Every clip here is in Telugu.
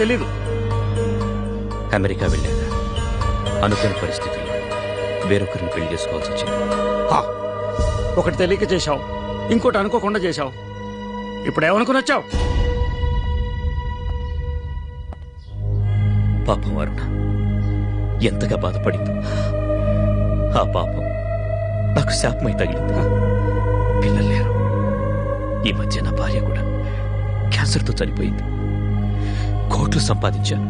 తెలీదు. అమెరికా వెళ్ళాక అనుకోని పరిస్థితుల్లో వేరొకరిని పెళ్లి చేసుకోవాల్సి వచ్చింది. ఒకటి తెలియక చేశావు, ఇంకోటి అనుకోకుండా చేశావు. ఇప్పుడు ఏమనుకుని వచ్చావు? పాపం అరుణ ఎంతగా బాధపడిందో. ఆ పాపం నాకు శాపమై తగిలింది. పిల్లలు లేరు. ఈ మధ్య నా భార్య కూడా క్యాన్సర్తో చనిపోయింది. కోట్లు సంపాదించాను.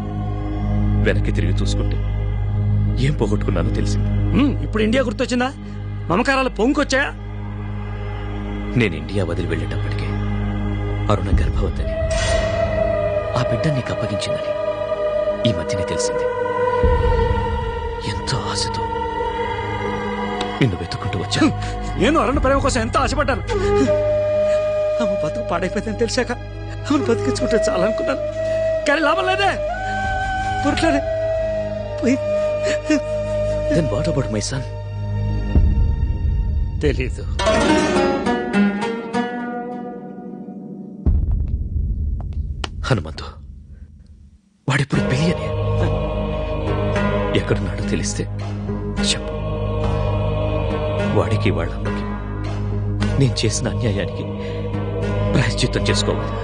వెనక్కి తిరిగి చూసుకుంటే ఏం పోగొట్టుకున్నానో తెలిసింది. ఇప్పుడు ఇండియా గుర్తొచ్చిందా? మమకారాలు పొంగుకొచ్చాయా? నేను ఇండియా వదిలి వెళ్ళేటప్పటికే అరుణ గర్భవతిని, ఆ బిడ్డ నీకు అప్పగించిందని ఈ మధ్యనే తెలిసింది. ఎంతో ఆశతో నిన్ను వెతుక్కుంటూ వచ్చాను. నేను అరుణ ప్రేమ కోసం ఎంతో ఆశపడ్డాను. ఆమె బతుకు పాడైపోయిందని తెలిసాక ఆమెను బతికించుకుంటే చాలనుకున్నాను. కానీ లాభం లేదే. పురట్లోనే then what about my son? తెలీదు. హనుమంతు వాడిప్పుడు బిలియనే. ఎక్కడున్నాడో తెలిస్తే చెప్పు. వాడికి వాళ్ళమ్మకి నేను చేసిన అన్యాయానికి ప్రాయశ్చిత్తం చేసుకోవాలి.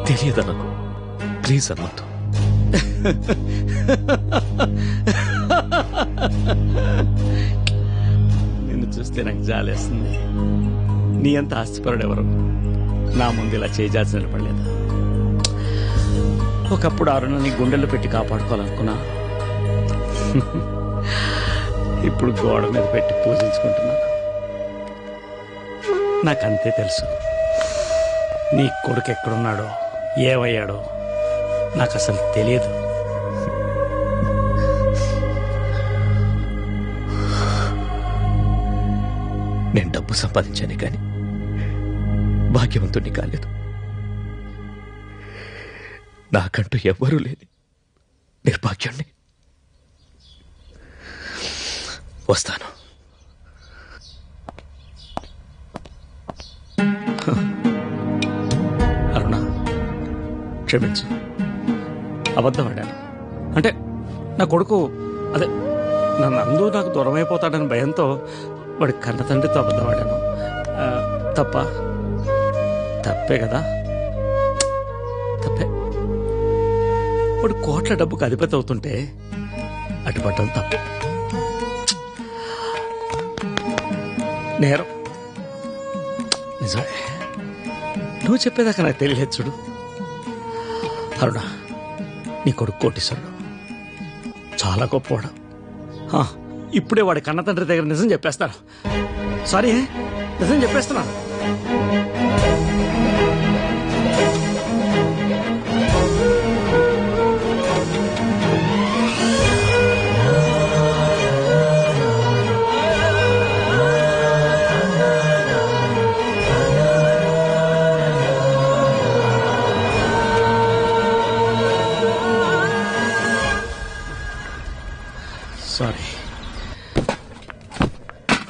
తెలియదా నాకు? ప్లీజ్ హనుమంతు. నిన్ను చూస్తే నాకు జాలేస్తుంది. నీ అంత ఆస్తిపరుడెవరు నా ముందు ఇలా చేజాల్సి నిలబడలేదు. ఒకప్పుడు అరుణని గుండెల్లో పెట్టి కాపాడుకోవాలనుకున్నా. ఇప్పుడు గోడ మీద పెట్టి పూజించుకుంటున్నాను. నాకంతే తెలుసు. నీ కొడుకు ఎక్కడున్నాడో, ఏమయ్యాడో నాకు అసలు తెలియదు. నేను డబ్బు సంపాదించానే కానీ భాగ్యవంతుణ్ణి కాలేదు. నాకంటూ ఎవ్వరూ లేని నిర్భాగ్యాన్ని. వస్తాను. అరుణ, క్షమించు. అబద్ధం ఆడాను. అంటే నా కొడుకు అదే నన్ను అందు నాకు దూరం అయిపోతాడని భయంతో వాడి కన్న తండ్రితో అబద్ధం ఆడాను. తప్పే కదా? తప్పే. వాడు కోట్ల డబ్బుకు అధిపతి అవుతుంటే అడ్డుపడ్డం తప్పు. నేరం నిజమే. నువ్వు చెప్పేదాకా నాకు తెలియదు. చూడు అరుణ, నీ కొడుకు కోటీశ్వరుడు, చాలా గొప్పవాడు. ఇప్పుడే వాడి కన్న తండ్రి దగ్గర నిజం చెప్పేస్తాను. సారీ, నిజం చెప్పేస్తున్నాను. సారీ.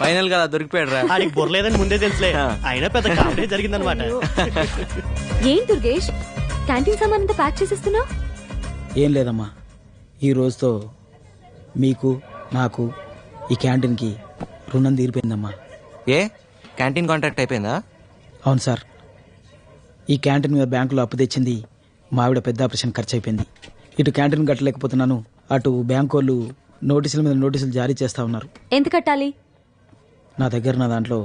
ఫైనల్ గా దొరికిపోయాడు రా. ఆడికి బొర్లేదని ముందే తెలుసులే. అయినా పెద్ద కామెడీ జరిగిందనమాట. ఏం దుర్గేష్, క్యాంటీన్ సామాన్ అంతా ప్యాక్ చేసేస్తున్నావు? ఏం లేదమ్మా, ఈ రోజుతో మీకు నాకు ఈ క్యాంటీన్కి రుణం తీరిపోయిందమ్మా. ఏ క్యాంటీన్ కాంట్రాక్ట్ అయిపోయిందా? అవును సార్, ఈ క్యాంటీన్ మీద బ్యాంకులో అప్పు తెచ్చింది మా ఆవిడ పెద్ద ఆపరేషన్ ఖర్చు అయిపోయింది. ఇటు క్యాంటీన్ కట్టలేకపోతున్నాను, అటు బ్యాంకు వాళ్ళు నోటీసుల మీద నోటీసులు జారీ చేస్తా ఉన్నారు. ఎంత కట్టాలి? నా దగ్గర నా దాంట్లో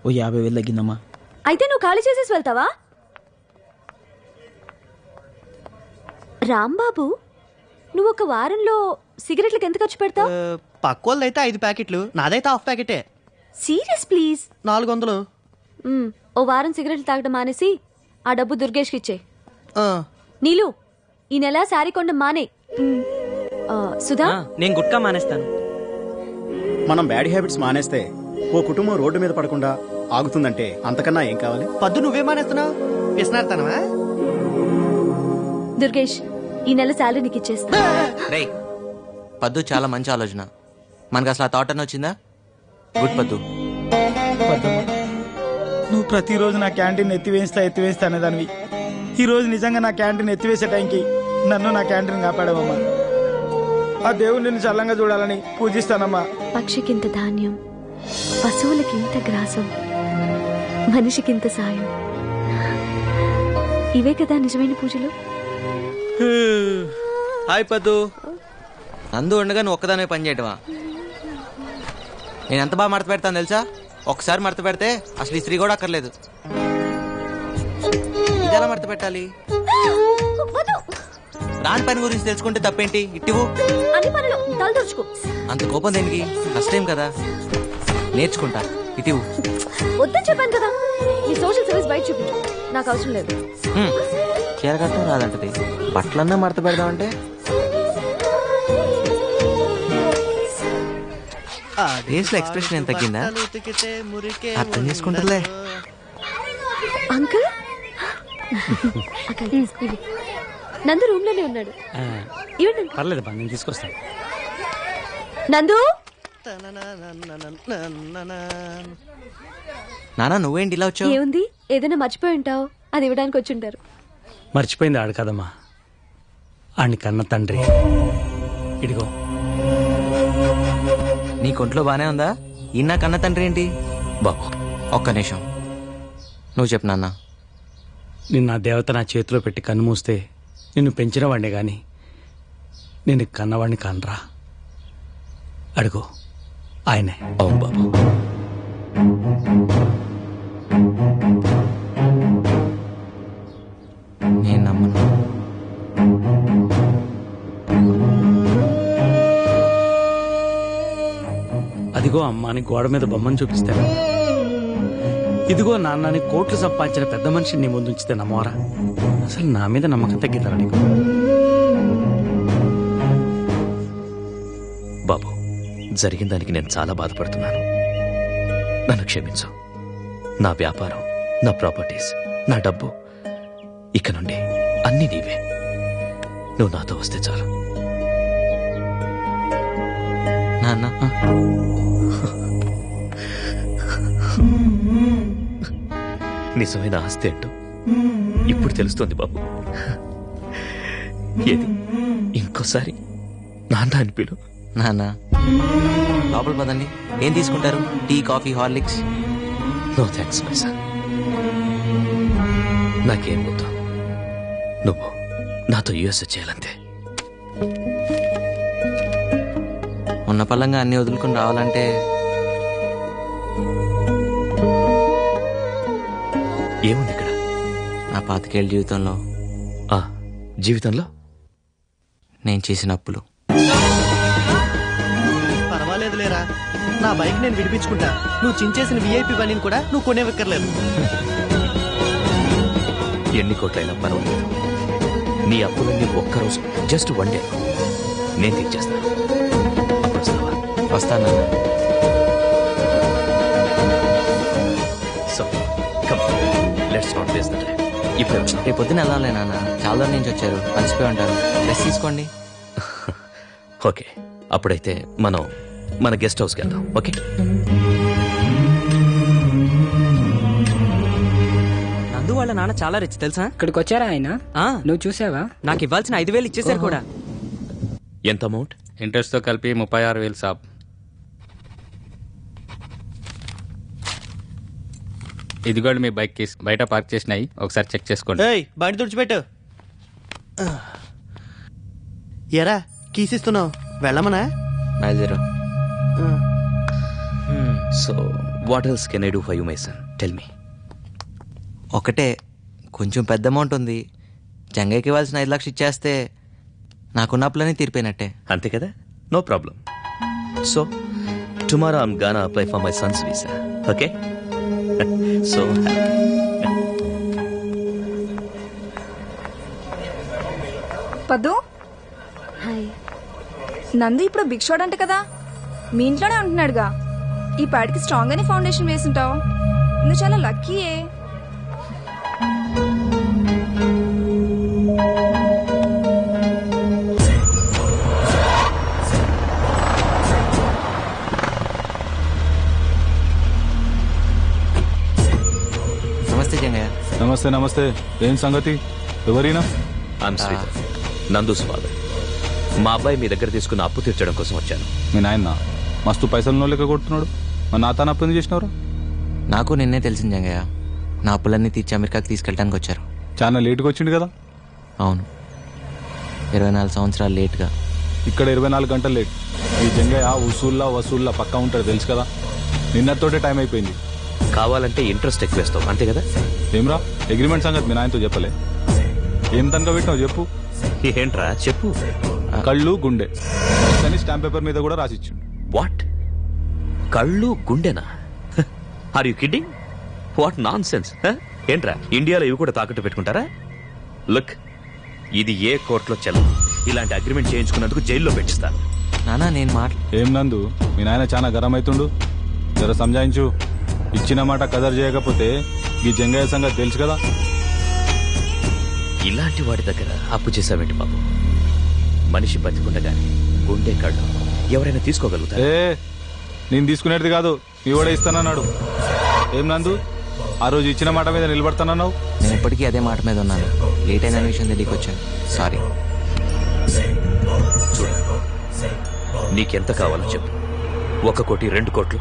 ఓ 50,000 తగ్గిందమ్మా. అయితే నువ్వు ఖాళీ చేసేసి వెళ్తావా? రాంబాబు, నువ్వు ఒక వారంలో సిగరెట్లకు ఎంత ఖర్చు పెడతావు? పక్కోళ్ళదైతే 5 ప్యాకెట్లు, నాదైతే హాఫ్ ప్యాకెటే. Serious please. 400. ఓ వారం సిగరెట్లు తాగడం మానేసి ఆ డబ్బు దుర్గేష్కి ఇచ్చే. నీలు, ఈ నెల శారీ కొండ మానే. సుధా, నేను గుట్కా మానేస్తాను. మనం బ్యాడ్ హ్యాబిట్స్ మానేస్తే ఓ కుటుంబం రోడ్డు మీద పడకుండా ఆగుతుందంటే అంతకన్నా ఏం కావాలి? పద్దు నువ్వే మానేస్తున్నావు, పిసినారుతానవా? దుర్గేష్, ఈ నెల శాలరీ నీకు ఇచ్చేస్తా. రేయ్, పద్దు చాలా మంచి ఆలోచన. మనకు అసలు ఆ థాట్ అని వచ్చిందా? గుడ్ పద్దు. నువ్వు ప్రతిరోజు నా క్యాంటీన్ ఎత్తివేస్తా అనేదానివి. ఈ రోజు నిజంగా నా క్యాంటీన్ ఎత్తివేసే టైంకి నన్ను నా క్యాంటీన్ కాపాడావమ్మా. ఆ దేవుడు నిన్ను చల్లంగా చూడాలని పూజిస్తానమ్మా. పక్షికింత ధాన్యం, పశువులకింత గ్రాసం, మనిషికింత సాయం. ఇవే కదా నిజమైన పూజలు. హాయ్ పద్దు. నందు ఉండగా నువ్వు ఒక్కదానే పని చేయటమా? నేను ఎంత బాగా మడత పెడతాను తెలుసా? ఒక్కసారి మడత పెడితే అసలు ఈ స్త్రీ కూడా అక్కర్లేదు. ఇది ఎలా మడత పెట్టాలి? రాని పని గురించి తెలుసుకుంటే తప్పేంటి? ఇట్టివు అన్ని పనులు తలదూర్చుకో. అంత కోపం దేనికి? ఫస్ట్ టైం కదా, నేర్చుకుంటా. ఇటివు వద్దని చెప్పాను కదా. ఈ సోషల్ సర్వీస్ బయట చూపించు, నాకు అవసరం లేదు. చీర కట్టడం రాదంటది, బట్టలన్నా మడత పెడదామంటే ఫేస్ లో ఎక్స్ప్రెషన్ ఎంత తగ్గిందా? అర్థం చేసుకుంటారులే. అంకుల్ నందు రూమ్ లోనే ఉన్నాడు. ఇవ్వండి. పర్లేదు బా, నేను తీసుకొస్తాను. నందు, నానా నువ్వేంటి ఇలా వచ్చావు? ఏముంది, ఏదైనా మర్చిపోయి ఉంటావు, అది ఇవ్వడానికి వచ్చి ఉంటారు. మర్చిపోయింది ఆడు కదమ్మా, ఆడిని కన్న తండ్రి. ఇడిగో. నీ కొంట్లో బానే ఉందా? ఈయన కన్న తండ్రి ఏంటి? బాబు ఒక్క నిమిషం, నువ్వు చెప్పు నాన్న. నిన్న ఆ దేవత నా చేతిలో పెట్టి కన్ను మూస్తే నిన్ను పెంచినవాడిని గాని నిన్ను కన్నవాడిని కానరా. అడుగు, ఆయనే. అవును బాబు. నేను నమ్మను. అదిగో అమ్మాని గోడ మీద బొమ్మను చూపిస్తాను. ఇదిగో నాన్నని కోట్లు సంపాదించిన పెద్ద మనిషిని నీ ముందు ఉంచితే నమ్మవరా? అసలు నా మీద నమ్మకం తగ్గిద్దా నీకు? బాబు, జరిగిన దానికి నేను చాలా బాధపడుతున్నాను. నన్ను క్షమించు. నా వ్యాపారం, నా ప్రాపర్టీస్, నా డబ్బు, ఇక నుండి అన్నీ నీవే. నువ్వు నాతో వస్తే చాలు. నాన్న నిజమైన ఆస్తి ఏంటో ఇప్పుడు తెలుస్తోంది బాబు. ఏది ఇంకోసారి నాన్న అని పిలు. నాన్న లోపల పదండి. ఏం తీసుకుంటారు? Tea, coffee, Horlicks? No thanks my son. నాకేం వద్దు. నువ్వు నాతో యుఎస్ చేయాలంతే. ఉన్న పళ్ళంగా అన్ని వదులుకుని రావాలంటే ఏముంది ఇక్కడ? నా 25 ఏళ్ళ జీవితంలో ఆ జీవితంలో నేను చేసిన అప్పులు. పర్వాలేదు లేరా, నా బైక్ నేను విడిపించుకుంటా. నువ్వు చించేసిన విఐపి బండిని కూడా నువ్వు కొనేవక్కర్లేదు. ఎన్ని కోట్లైనా పర్వాలేదు. నీ అప్పులన్నీ ఒక్కరోజు, జస్ట్ వన్ డే నేను తీర్చేస్తాను. అప్పుడు వస్తావా? వస్తాను నాన్న. So come, let's not waste the time. ఇప్పుడే వస్తాను. రేపు పొద్దున వెళ్ళాలి నాన్న, చాలా దూరం నుంచి వచ్చారు, కలిసిపోయి ఉంటారు. రెస్ట్ తీసుకోండి. ఓకే, అప్పుడైతే మనం మన గెస్ట్ హౌస్కి వెళ్దాం. ఓకే. నందు వాళ్ళ నాన్న చాలా రిచ్ తెలుసా? ఇక్కడికి వచ్చారా ఆయన? నువ్వు చూసావా? నాకు ఇవ్వాల్సిన 5,000 ఇచ్చేసారు కూడా. ఎంత అమౌంట్? ఇంట్రెస్ట్తో కలిపి 36,000 సాబ్. ఇదిగోండి మీ బైక్ కీస్, బయట పార్క్ చేసినాయి, ఒకసారి చెక్ చేసుకోండి. ఏయ్, బండి తుడిచిపెట్టు. ఎరా కీసిస్తున్నావు, వెళ్ళమనా? బయలుదేరు. So what else can I do for you my son? Tell me. ఒకటే, కొంచెం పెద్ద అమౌంట్ ఉంది. జంగయ్యకి ఇవ్వాల్సిన 5 లక్షలు ఇచ్చేస్తే నాకున్న అప్పులన్నీ తీరిపోయినట్టే. అంతే కదా? No problem. So tomorrow I'm gonna apply for my son's visa. Okay. So Paddu, hi. Nandu ఇప్పుడు బిగ్ షాట్ అంట కదా, మీ ఇంట్లోనే ఉంటున్నాడుగా. ఈ పాటికి స్ట్రాంగ్ అని ఫౌండేషన్ వేసుంటావు. నువ్వు చాలా లక్కీయే. నమస్తే జంగయ్య. నమస్తే నమస్తే. ఏం సంగతి? ఎవరైనా? I'm Sridhar, Nandu's father. మా అబ్బాయి మీ దగ్గర తీసుకున్న అప్పు తీర్చడం కోసం వచ్చాను. మీ నాయన మస్తు పైసలు లెక్క కొడుతున్నాడు. మరి నా తాను అప్పు ఎందుకు చేసినవరా? నాకు నిన్నే తెలిసింది జంగయ్య. నా అప్పులన్నీ తీర్చి అమెరికాకి తీసుకెళ్ళడానికి వచ్చారు. చాలా లేటుగా వచ్చిండు కదా? అవును, 24 సంవత్సరాలు లేట్గా. ఇక్కడ 24 గంటలు లేట్. ఈ జంగయ్య వసూల్లా పక్కా ఉంటాడు తెలుసు కదా. నిన్నతోటే టైం అయిపోయింది. కావాలంటే ఇంట్రెస్ట్ ఎక్కువ వేస్తావు అంతే కదా? ఏమ్రా అగ్రిమెంట్ సంగతి మీ నాయనతో చెప్పలే? ఏం తనక పెట్టినావు చెప్పు. ఏంట్రా చెప్పు. కళ్ళు గుండె అని స్టాంప్ పేపర్ మీద కూడా రాసిచ్చిండు. వాట్? కళ్ళు గుండెనా? Are you kidding? What nonsense. ఏంట్రా ఇండియాలో ఇవి కూడా తాకట్టు పెట్టుకుంటారా? లుక్, ఇది ఏ కోర్టులో చెల్లదు. ఇలాంటి అగ్రిమెంట్ చేయించుకున్నందుకు జైల్లో పెట్టిస్తాను. నానా నేను ఏం నందు, మీ నాయన చాలా గరం అవుతుండు. జర సంజాయించు. ఇచ్చిన మాట కదర్ చేయకపోతే ఈ జంగయ్య సంగతి తెలుసు కదా. ఇలాంటి వాడి దగ్గర అప్పు చేసావేంటి బాబు? మనిషి బతికుండగానే గుండె కళ్ళు ఎవరైనా తీసుకోగలుగుతారు? నేను తీసుకునేది కాదు, మీ కూడా ఇస్తానన్నాడు. ఏం నందు, ఆ రోజు ఇచ్చిన మాట మీద నిలబడతానన్నావు. నేను ఇప్పటికీ అదే మాట మీద ఉన్నాను. లేట్ అయిన విషయం తెలియకొచ్చాను, సారీ. చూడు, నీకెంత కావాలో చెప్పు. 1 కోటి, 2 కోట్లు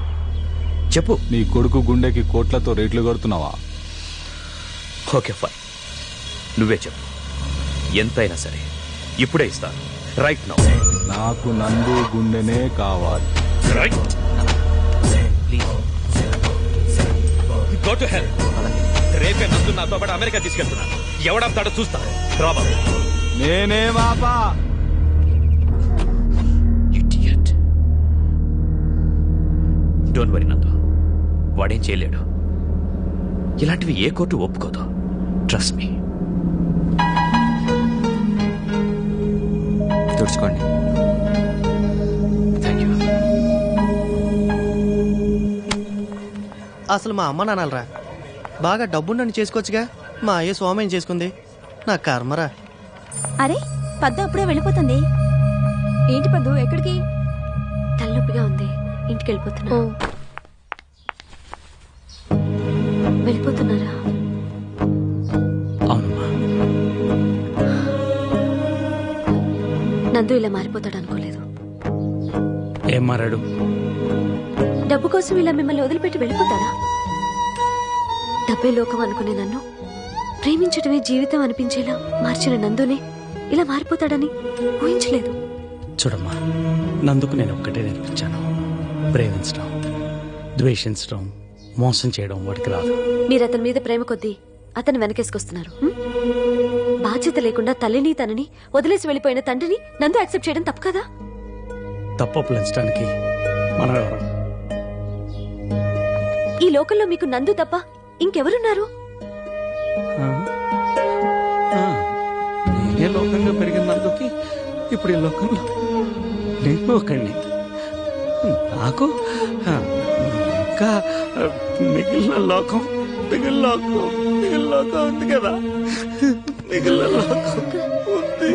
చెప్పు. నీ కొడుకు గుండెకి కోట్లతో రేట్లు కడుతున్నావా? ఓకే ఫైన్, నువ్వే చెప్పు. ఎంతైనా సరే ఇప్పుడే ఇస్తాను. Right now. నాకు నందు గుండెనే కావాలి. రైట్. Go to hell. రేపే నందు నాతో పాటు అమెరికా తీసుకెళ్తున్నాను. ఎవడంతాడో చూస్తా. రాబా. నేనే బాబా. ఇడియట్. డోంట్ వరీ నందు, వాడేం చేయలేడు. ఇలాంటివి ఏ కోర్టు ఒప్పుకోదు. Trust me. తుడుచుకోండి. Thank you. అసలు మా అమ్మ నాన్నలరా బాగా డబ్బుండని చేసుకోవచ్చుగా. మా అయ్య స్వామి చేసుకుంది. నా కర్మరా. అరే పద్దు అప్పుడే వెళ్ళిపోతుంది. ఏంటి పద్దు, ఎక్కడికి? తలనొప్పిగా ఉంది, ఇంటికి వెళ్ళిపోతున్నా. వెళ్ళిపోతున్నారా? అవునమ్మా. నందు ఇలా మారిపోతాడు అనుకోలేదు. ఏం మారాడు? డబ్బు కోసం ఇలా మిమ్మల్ని వదిలిపెట్టి వెళ్ళిపోతాడా? డబ్బే లోకం అనుకునే నన్ను ప్రేమించడమే జీవితం అనిపించేలా మార్చిన నందునే ఇలా మారిపోతాడని ఊహించలేదు. చూడమ్మా, నందుకు నేను ఒక్కటే నేర్పించాను. ప్రేమించడం, ద్వేషించడం, మోసం చేయడం వాడికి రాదు. మీరు అతని మీద ప్రేమ కొద్దీ అతన్ని వెనకేసుకొస్తున్నారు. బాధ్యత లేకుండా తల్లిని తనని వదిలేసి వెళ్ళిపోయిన తండ్రిని నందు యాక్సెప్ట్ చేయడం తప్పు కదా? తప్పంచడానికి మనం ఎవరు? ఈ లోకంలో మీకు నందు తప్ప ఇంకెవరున్నారు? ఏ లోకంగా పెరిగిన నందుకి ఇప్పుడు ఈ లోకంలో నేను ఒకడిని. నాకు ఇంకా మిగిలిన లోకం ఉంది కదా. మిగిలిన లోకం ఉంది.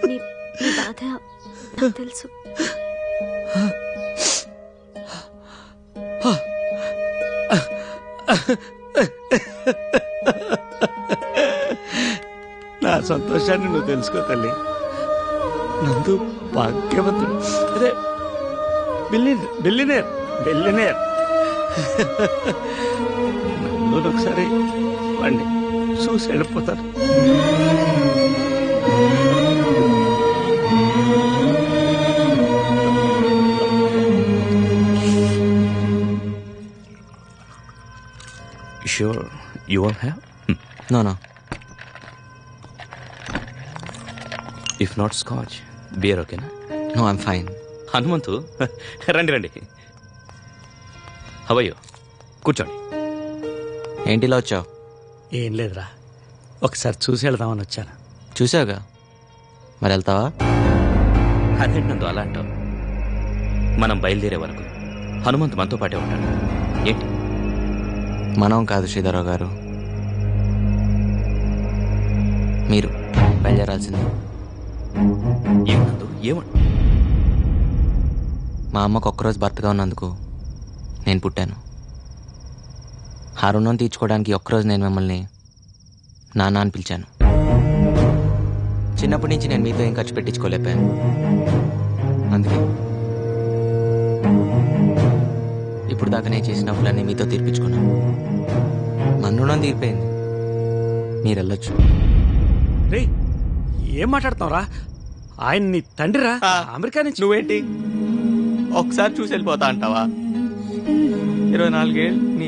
నీ బాధ నాకు తెలుసు. నా సంతోషాన్ని నువ్వు తెలుసుకో తల్లి. నందు భాగ్యవంతుడు. అదే బిల్లినేర్. నందు ఒకసారి వాడిని చూసి వెళ్ళిపోతాను. Sure, you won't have? No. If not scotch, beer okay na? No, I'm fine. Hanumanthu, రండి. How are you? కూర్చోండి. ఏంటిలా వచ్చావు? ఏం లేదురా, ఒకసారి చూసి వెళ్దామని వచ్చాను. చూసావుగా, మరి వెళ్తావా? అదేంటి నందు అలా అంటావు? మనం బయలుదేరే వరకు హనుమంతు మనతో పాటే ఉంటాడు. ఏంటి? మనం కాదు శ్రీధరరావు గారు, మీరు బయలుదేరాల్సింది. ఏమన్నందు? ఏమంటు? మా అమ్మకు ఒక్కరోజు భర్తగా ఉన్నందుకు నేను పుట్టాను. ఆ రుణం తీర్చుకోవడానికి ఒక్కరోజు నేను మిమ్మల్ని నాన్న అని పిలిచాను. చిన్నప్పటి నుంచి నేను మీతో ఏం ఖర్చు పెట్టించుకోలేపాను. అందుకే ఇప్పుడు దాకా నేను చేసిన అప్పులన్నీ మీతో తీర్పించుకున్నాను. మన రుణం తీరిపోయింది, మీరు వెళ్ళొచ్చు. రే ఏం మాట్లాడుతున్నావురా? ఆయన నీ తండ్రిరా, అమెరికా నుంచి. నువ్వేంటి ఒకసారి చూసి వెళ్ళిపోతా అంటావా? 24 ఏళ్ళు నీ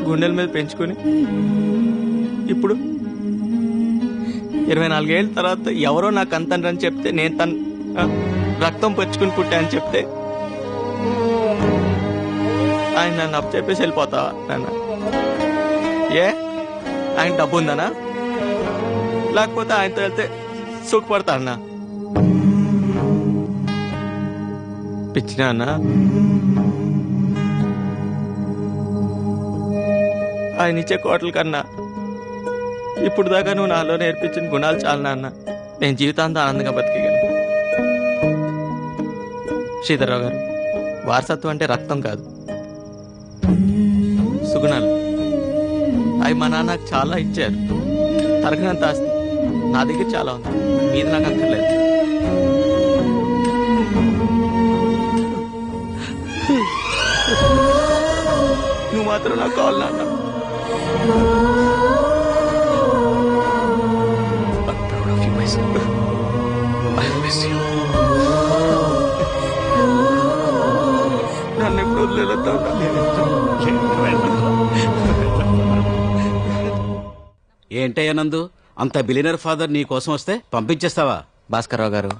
గుండెల మీద పెంచుకుని ఇప్పుడు 24 ఏళ్ళ తర్వాత ఎవరో నాకు అంతండ్రని చెప్తే నేను రక్తం పరుచుకుని పుట్టా అని చెప్తే ఆయన నన్ను అప్పు చెప్పేసి వెళ్ళిపోతావా? నాన్న ఏ ఆయన డబ్బు ఉందనా, లేకపోతే ఆయనతో వెళ్తే సుఖపడతా అన్నా? పిచ్చినా అన్నా? ఆయన ఇచ్చే కోటల కన్నా ఇప్పుడు దాకా నువ్వు నాలో నేర్పించిన గుణాలు చాలు నాన్న. నేను జీవితాంతం ఆనందంగా బతికగలను. శ్రీధర్రావు గారు, వారసత్వం అంటే రక్తం కాదు, సుగుణాలు. అవి మా నాన్న నాకు చాలా ఇచ్చారు. తరగనంత ఆస్తి నా దగ్గర చాలా ఉంది, మీది నాకు అక్కర్లేదు. నువ్వు మాత్రం నాకు కావాలి నాన్న. నన్ను ఎప్పుడు వదిలేస్తావు? ఏంటయ్యా నందు, అంత బిలియనర్ ఫాదర్ నీ కోసం వస్తే పంపించేస్తావా? భాస్కర్రావు గారు,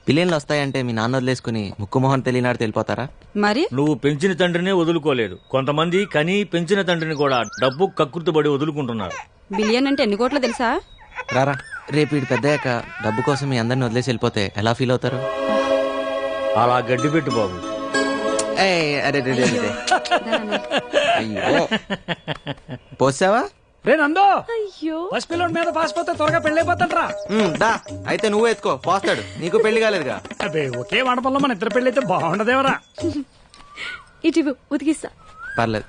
బిలియన్లు వస్తాయంటే మీ నాన్న వదిలేసుకుని ముక్కుమోహన్ తెలియనాడు తెలిపోతారా? మరి నువ్వు పెంచిన తండ్రినే వదులుకోలేదు. కొంతమంది కని పెంచిన తండ్రిని కూడా డబ్బు కక్కుర్తిపడి వదులుకుంటున్నారు. బిలియన్ అంటే ఎన్ని కోట్లు తెలుసా? రారా, రేపు వీడు పెద్దయ్యాక డబ్బు కోసం మీ అందరిని వదిలేసి వెళ్ళిపోతే ఎలా ఫీల్ అవుతారు? అలా గడ్డి పెట్టు బాబు. పోసావా? రే నందో, ఫస్ట్ పిల్లోడి మీద పాసిపోతే త్వరగా పెళ్ళైపోతాడ్రా. దా అయితే నువ్వు ఎత్తుకో, పోస్తాడు. నీకు పెళ్లి కాలేదుగా? అదే ఒకే మండపంలో మన ఇద్దరు పెళ్లి అయితే బాగుండదేవరా. ఇటు ఉతికిస్తా. పర్లేదు.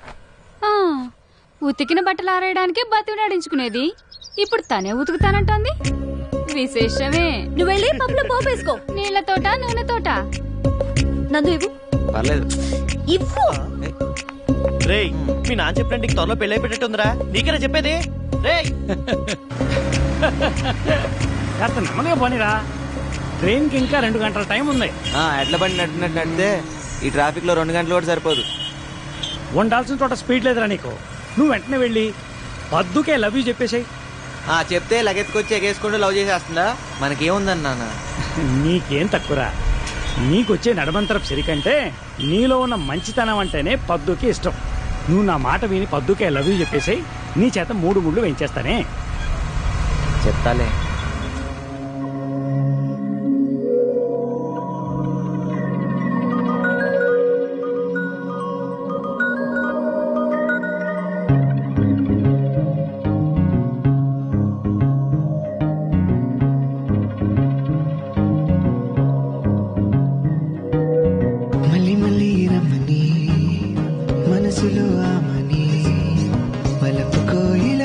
ఉతికిన బట్టలు ఆరేయడానికి బతిమలాడించుకునేది ఇప్పుడు తనే ఉతుకుతానంటోంది. విశేషమే. నువ్వు వెళ్ళి పప్పులో పోపు వేసుకో. నీళ్లతోట నూనెతోట? నందు ఇవ్వు. పర్లేదు, ఇవ్వు. రేయ్, మీ నాన్న చెప్పినట్టు నీకు త్వరలో పెళ్ళి అయిపోయేట్టుందిరా. నీకేనా చెప్పేది? రేయ్ కాస్త నెమ్మదిగా పోనీరా, ట్రైన్ కి ఇంకా 2 గంటల టైం ఉంది. ఎడ్ల బండి నడిపినట్టు ఈ ట్రాఫిక్ లో 2 గంటలు కూడా సరిపోదు. ఉండాల్సిన చోట స్పీడ్ లేదురా నీకు. నువ్వు వెంటనే వెళ్ళి పద్దుకే లవ్ యూ చెప్పేసాయి. చెప్తే లగెత్తుకొచ్చి ఎగేసుకుంటూ లవ్ చేసేస్తుందా? మనకేముందన్నా? నీకేం తక్కువరా. నీకొచ్చే నడమంతరపు సిరికంటే నీలో ఉన్న మంచితనం అంటేనే పద్దుకి ఇష్టం. నువ్వు నా మాట విని పద్దుకే లవ్ యూ చెప్పేసాయి. నీ చేత 3 ముళ్ళు వేయించేస్తానే. చెప్తాలే. మళ్ళీ మళ్ళీ రమ్మని మనసులో ఆమని వలపు కోయిల